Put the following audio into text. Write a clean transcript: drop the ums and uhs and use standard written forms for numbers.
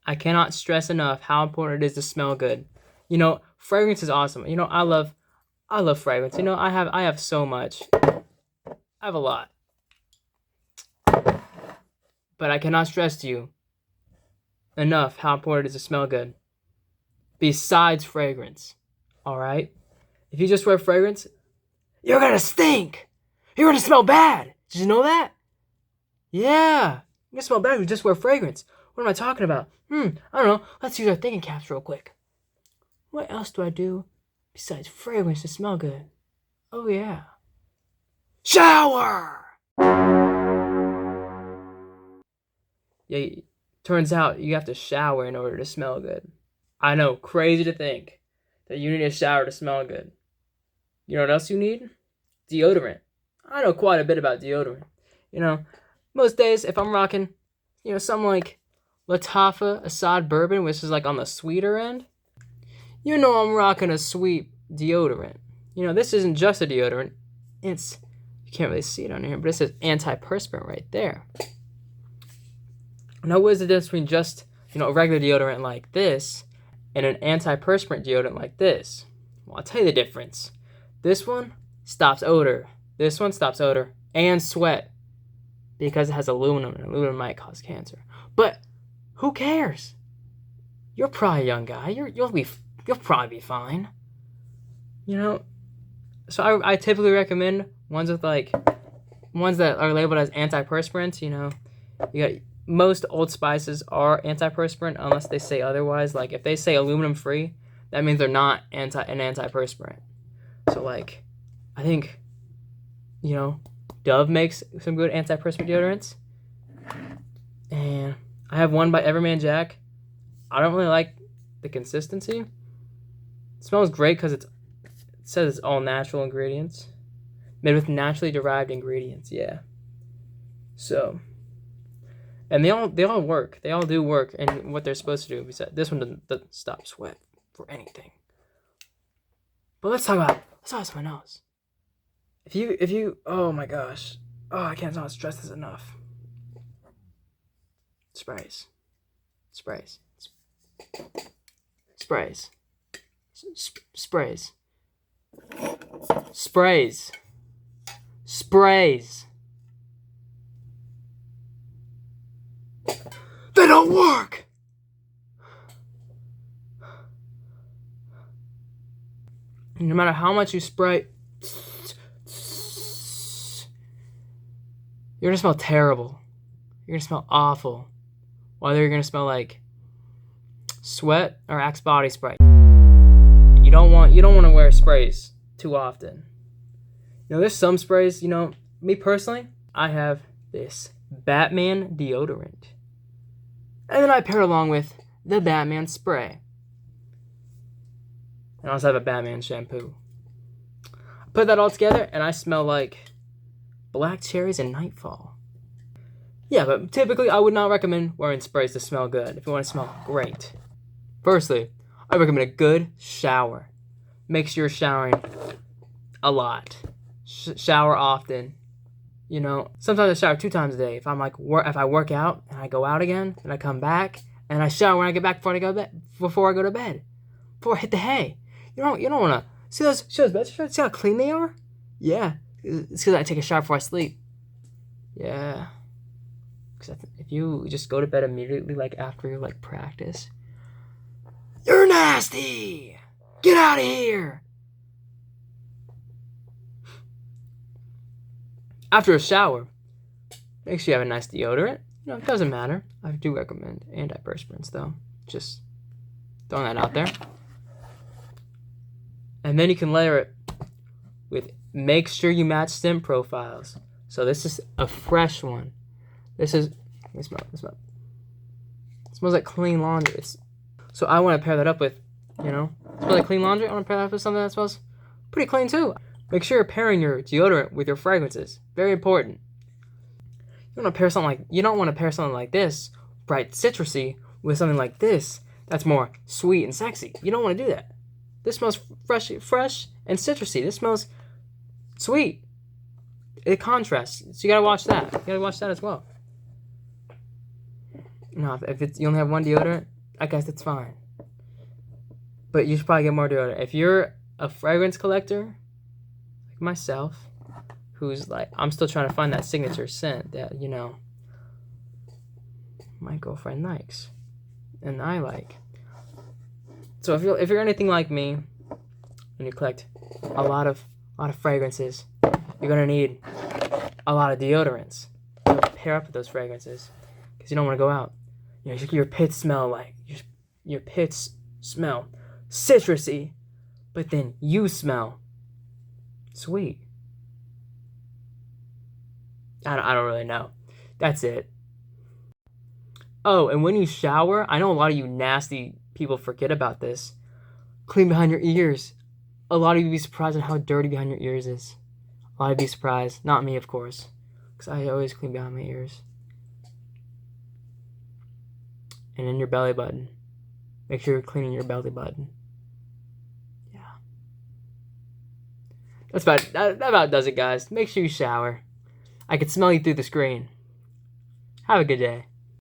I cannot stress enough how important it is to smell good. You know, fragrance is awesome. You know, I love fragrance. You know, I have so much. I have a lot. But I cannot stress to you enough how important it is to smell good. Besides fragrance. Alright? If you just wear fragrance, you're gonna stink! You're gonna smell bad! Did you know that? Yeah. You're gonna smell bad if you just wear fragrance. What am I talking about? I don't know. Let's use our thinking caps real quick. What else do I do besides fragrance to smell good? Oh yeah. Shower! Yeah, turns out you have to shower in order to smell good. I know, crazy to think that you need a shower to smell good. You know what else you need? Deodorant. I know quite a bit about deodorant. You know, most days if I'm rocking, you know, something like Lattafa Assad Bourbon, which is like on the sweeter end, you know I'm rocking a sweet deodorant. You know, this isn't just a deodorant. It's, you can't really see it on here, but it says antiperspirant right there. Now, what is the difference between just, you know, a regular deodorant like this and an antiperspirant deodorant like this? Well, I'll tell you the difference. This one stops odor. This one stops odor and sweat because it has aluminum, and aluminum might cause cancer. But who cares? You're probably a young guy. You'll probably be fine. You know, so I typically recommend ones with ones that are labeled as antiperspirants. You know, you got most Old Spices are antiperspirant unless they say otherwise. Like if they say aluminum free, that means they're not an antiperspirant. So like, I think, you know, Dove makes some good antiperspirant deodorants, and I have one by Everman Jack. I don't really like the consistency. It smells great because it says it's all natural ingredients, made with naturally derived ingredients. Yeah. So, and they all work. They all do work and what they're supposed to do. Besides, this one doesn't stop sweat for anything. But let's talk about something else. If you oh my gosh, I can't not stress this enough. Sprays. Sprays. Sprays. Sprays. Sprays. Sprays. They don't work! No matter how much you spray, you're gonna smell terrible. You're gonna smell awful. Whether you're gonna smell like sweat or Axe body spray. You don't want to wear sprays too often. You know, there's some sprays, you know, me personally, I have this Batman deodorant. And then I pair it along with the Batman spray. And I also have a Batman shampoo. I put that all together and I smell like black cherries and nightfall. Yeah, but typically I would not recommend wearing sprays to smell good if you want to smell great. Firstly, I recommend a good shower. Make sure you're showering a lot. Shower often. You know, sometimes I shower 2 times a day. If I work out and I go out again and I come back and I shower when I get back before I go to bed. Before I hit the hay. You don't want to see those bed sheets. See how clean they are? Yeah, it's because I take a shower before I sleep. Yeah, because if you just go to bed immediately, like after your practice, you're nasty. Get out of here. After a shower, make sure you have a nice deodorant. You know, it doesn't matter. I do recommend antiperspirants, though. Just throwing that out there. And then you can layer it with, make sure you match scent profiles. So this is a fresh one. Let me smell it. It smells like clean laundry. So I want to pair that up with, you know, it smells like clean laundry. I want to pair that up with something that smells pretty clean too. Make sure you're pairing your deodorant with your fragrances. Very important. You don't want to pair something like this, bright citrusy, with something like this that's more sweet and sexy. You don't want to do that. This smells fresh and citrusy. This smells sweet. It contrasts. So you gotta watch that. You gotta watch that as well. Now, if you only have one deodorant, I guess that's fine. But you should probably get more deodorant. If you're a fragrance collector, like myself, who's like, I'm still trying to find that signature scent that, you know, my girlfriend likes and I like. So if you're anything like me and you collect a lot of fragrances, you're gonna need a lot of deodorants to pair up with those fragrances because you don't want to go out. You know, your pits smell like your pits smell citrusy, but then you smell sweet. I don't really know. That's it. Oh, and when you shower, I know a lot of you nasty people forget about this. Clean behind your ears. A lot of you be surprised at how dirty behind your ears is. A lot of you be surprised. Not me, of course, because I always clean behind my ears. And in your belly button. Make sure you're cleaning your belly button. Yeah. That about does it, guys. Make sure you shower. I can smell you through the screen. Have a good day.